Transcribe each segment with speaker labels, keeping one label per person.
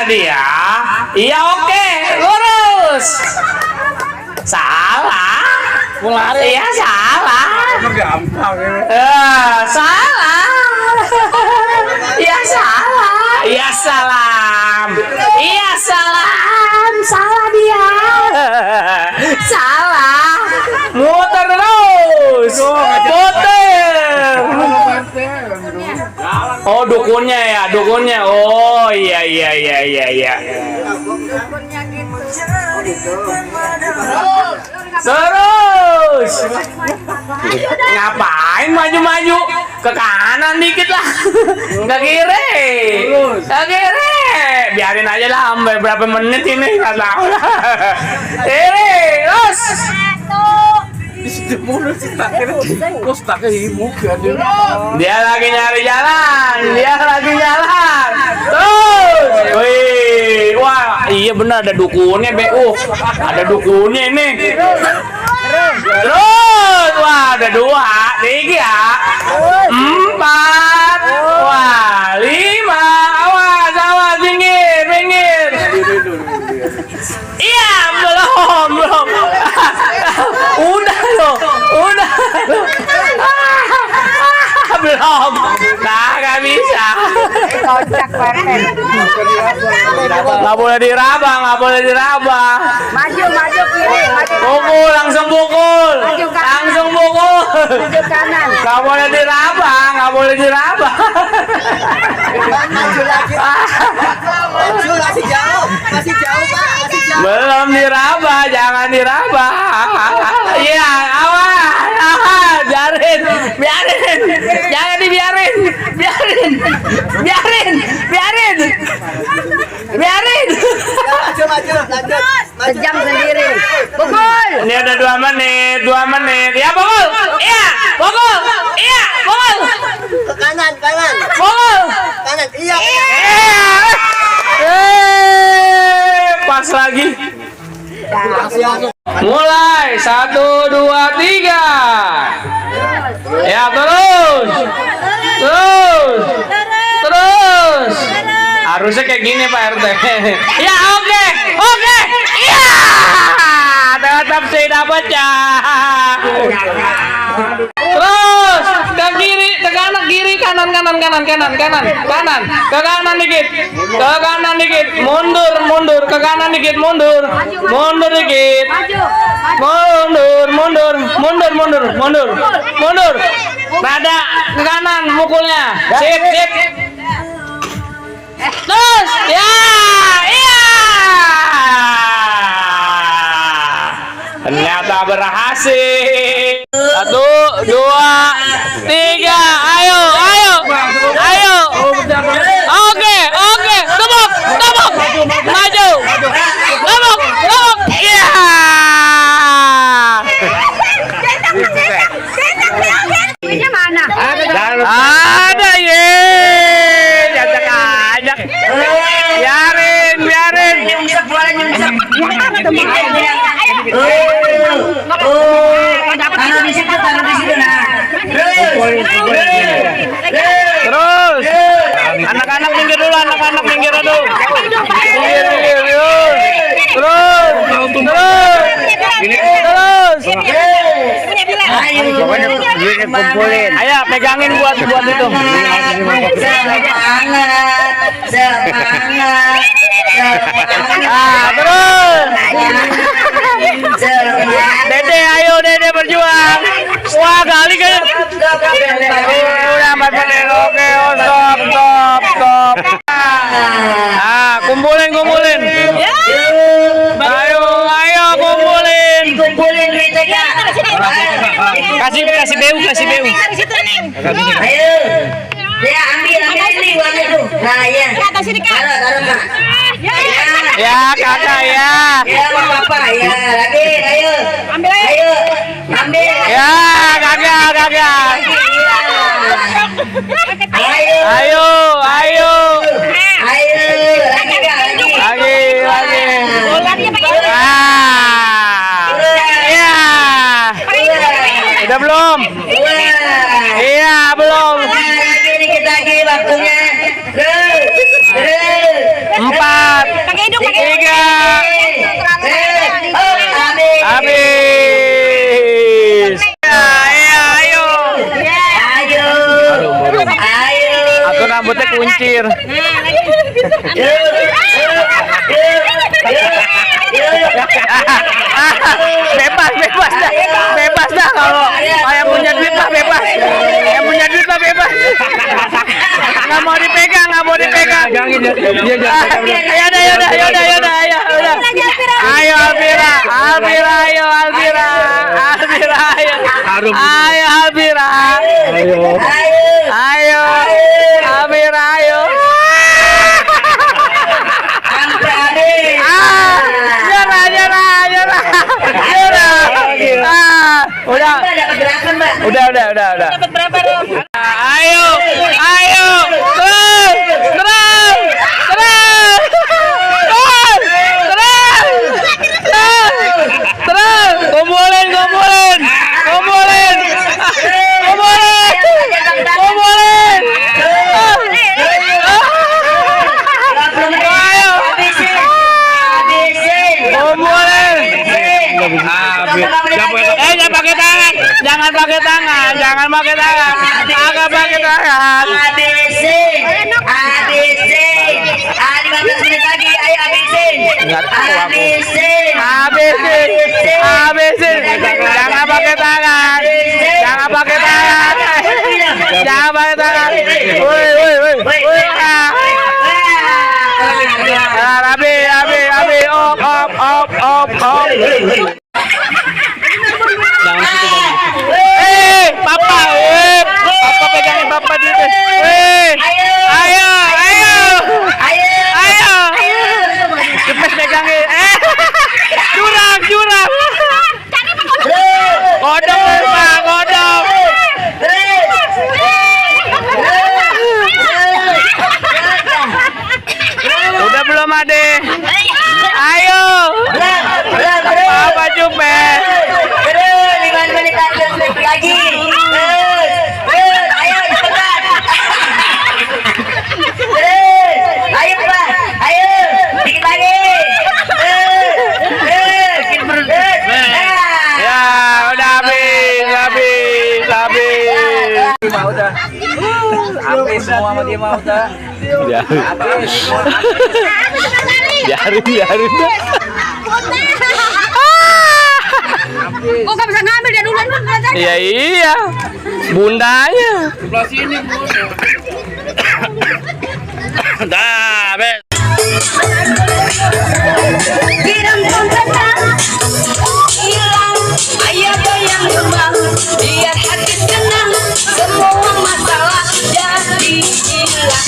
Speaker 1: dia. Iya oke, lurus. Salah. Iya salah.
Speaker 2: Gampang ini.
Speaker 1: Salah. Iya salah. Iya salam. Iya salam. Salah dia. Salah. Muter terus. Muter. Oh dukunnya ya, dukunnya. Oh iya. Terus. Ngapain maju-maju? Ke kanan dikit lah. Ke kiri. Ke kiri. Biarin aja lah sampai berapa menit ini, nggak tahu lah. Kiri, terus. Dia lagi nyari jalan. Terus. Wih, wah, iya benar ada dukunnya, BU. Ada dukunnya ini. Terus, wah ada 2, 3, 4, wah 5. Awas, pinggir. Iya, belum. Udah loh. Belum. Nah, nggak bisa. Nggak boleh diraba.
Speaker 3: Maju kiri,
Speaker 1: Pukul, langsung pukul.
Speaker 3: Maju kanan.
Speaker 1: Nggak boleh diraba.
Speaker 2: Maju lagi. Masih jauh, Pak.
Speaker 1: Belum diraba, jangan diraba. Iya, awas, biarin. Jangan dibiarin.
Speaker 2: Maju, lanjut.
Speaker 3: Sejam sendiri. Pukul.
Speaker 1: Ini ada 2 menit. Ya, pukul. Iya, pukul.
Speaker 2: Ke kanan.
Speaker 1: Pukul.
Speaker 2: Kanan. Iya.
Speaker 1: Pas lagi. Mulai 1, 2, 3. Ya terus. Harusnya kayak gini Pak RT. Ya oke. Iya. Tetap saya dapat ya. Terus ke kiri, ke kanan, kiri, kanan. Ke kanan dikit. Mundur. Ke kanan dikit, mundur. Mundur dikit. Mundur. Nada ke kanan mukulnya. Sip. Terus, ya, iya. Ternyata berhasil. 1, 2, 3. Ayo. Oke. Tepuk. Maju. Tepuk. Iya.
Speaker 3: Ini mana?
Speaker 1: Ada ye. Ajak. Biarin.
Speaker 3: Taruh di situ nah.
Speaker 1: Terus. Anak-anak minggir dulu. Minggir. Terus. Ayo pegangin buat itu. Terus. Dede berjuang. Wah, kali kan. Udah 4 menit. Oke, stop. Kumpulin. Ayo kumpulin. Kasih BU.
Speaker 3: Ayo. Ya, ambil ini uangnya tuh. Nah, ya. Taruh sini, Kak. Taruh, Kak.
Speaker 1: Ya, kakak ya.
Speaker 3: Ya, Bapak. Ya, lagi. Ayo. Ambil.
Speaker 1: Ya, kakak. Ayo. Lagi. Ya. Udah belum? Iya, belum.
Speaker 3: Lagi waktunya.
Speaker 1: 4. 4, 3. Habis. Ayo. Atau rambutnya kuncir. Bebas dah kalau yang punya duit mah bebas. Yang punya duit mah bebas. Nggak mau dipegang. Yaudah. Ayo Alvira. Udah.
Speaker 3: Dapat berapa, Rom?
Speaker 1: Ayo. Terus. Kumpulin. Jangan pakai tangan. Agak pakai tangan.
Speaker 3: Habisin. 15 menit lagi, ayo habisin. Habisin.
Speaker 1: Jangan pakai tangan. Woi. Rabi. Op. Jangan situ bang. Papa pegangin papa dulu. Ayo. Cepet pegangin. Curang. Kodok. Udah belum Ade? Ayo. Papa cepet.
Speaker 3: 5 menit lagi. Ayo cepetan. Ayo Pak. Ayo dikit lagi.
Speaker 1: Ya, udah habis.
Speaker 2: Habis semua sama dia mah udah.
Speaker 1: Biarin.
Speaker 4: Kok gak bisa ngambil dia duluan kan?
Speaker 1: Iya. Bundanya.
Speaker 2: Sebelah sini, Bun.
Speaker 1: Dah, bet.
Speaker 4: Kirim kontrakan hilang, ayo goyang rumah biar hati tenang, semua masalah jadi hilang.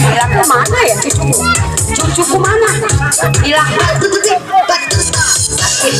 Speaker 4: Hilang kemana ya cucu kemana? Hilang. Sakit.